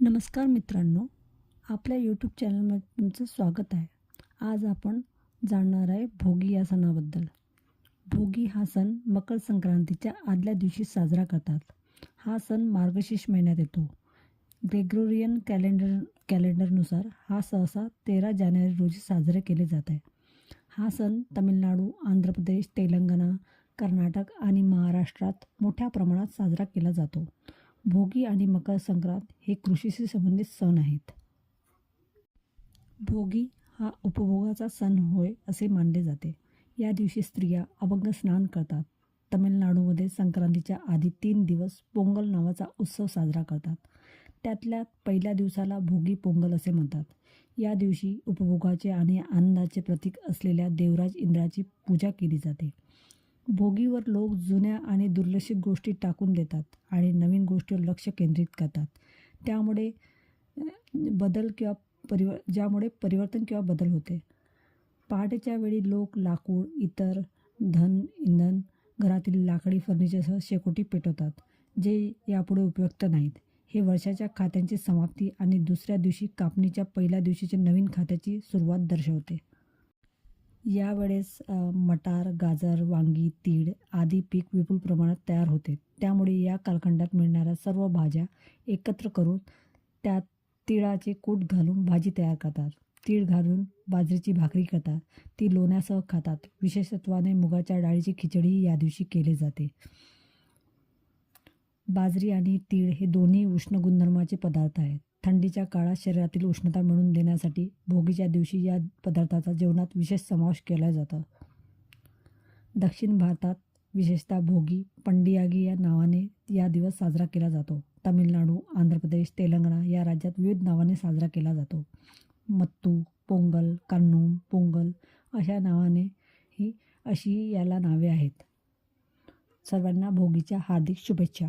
नमस्कार मित्रांनो, आपल्या यूट्यूब चॅनलमध्ये तुमचं स्वागत आहे. आज आपण जाणणार आहे भोगी या सणाबद्दल. भोगी हा सण मकर संक्रांतीच्या आदल्या दिवशी साजरा करतात. हा सण मार्गशीर्ष महिन्यात येतो. ग्रेगोरियन कॅलेंडरनुसार हा सहसा 13 जानेवारी रोजी साजरे केले जात आहे. हा सण तामिळनाडू, आंध्र प्रदेश, तेलंगणा, कर्नाटक आणि महाराष्ट्रात मोठ्या प्रमाणात साजरा केला जातो. भोगी आणि मकर संक्रांत हे कृषीशी संबंधित सण आहेत. भोगी हा उपभोगाचा सण होय असे मानले जाते. या दिवशी स्त्रिया अभंग स्नान करतात. तमिळनाडूमध्ये संक्रांतीच्या आधी 3 दिवस पोंगल नावाचा उत्सव साजरा करतात. त्यातल्या पहिल्या दिवसाला भोगी पोंगल असे म्हणतात. या दिवशी उपभोगाचे आणि आनंदाचे प्रतीक असलेल्या देवराज इंद्राची पूजा केली जाते. भोगीवर लोक जुन्या आणि दुर्लक्षित गोष्टी टाकून देतात आणि नवीन गोष्टीवर लक्ष केंद्रित करतात. त्यामुळे ज्यामुळे परिवर्तन किंवा बदल होते. पहाटेच्या वेळी लोक लाकूड, इतर इंधन, घरातील लाकडी फर्निचरसह शेकोटी पेटवतात, जे यापुढे उपयुक्त नाहीत. हे वर्षाच्या खात्यांची समाप्ती आणि दुसऱ्या दिवशी कापणीच्या पहिल्या दिवशीच्या नवीन खात्याची सुरुवात दर्शवते. यावेळेस मटार, गाजर, वांगी, तीळ आदी पीक विपुल प्रमाणात तयार होते. त्यामुळे या कालखंडात मिळणाऱ्या सर्व भाज्या एकत्र करून त्यात तिळाचे कूट घालून भाजी तयार करतात. तीळ घालून बाजरीची भाकरी करतात. ती लोण्यासह खातात. विशेषत्वाने मुगाच्या डाळीची खिचडीही या दिवशी केली जाते. बाजरी आणि तीळ हे दोन्ही उष्ण गुणधर्माचे पदार्थ आहेत. थंडीच्या काळात शरीरातील उष्णता मिळवून देण्यासाठी भोगीच्या दिवशी या पदार्थाचा जेवणात विशेष समावेश केला जातो. दक्षिण भारतात विशेषतः भोगी पंडियागी या नावाने या दिवस साजरा केला जातो. तामिळनाडू, आंध्र प्रदेश, तेलंगणा या राज्यात विविध नावाने साजरा केला जातो. मत्तू, पोंगल, कन्नूम, पोंगल अशा नावाने अशी याला नावे आहेत. सर्वांना भोगीच्या हार्दिक शुभेच्छा.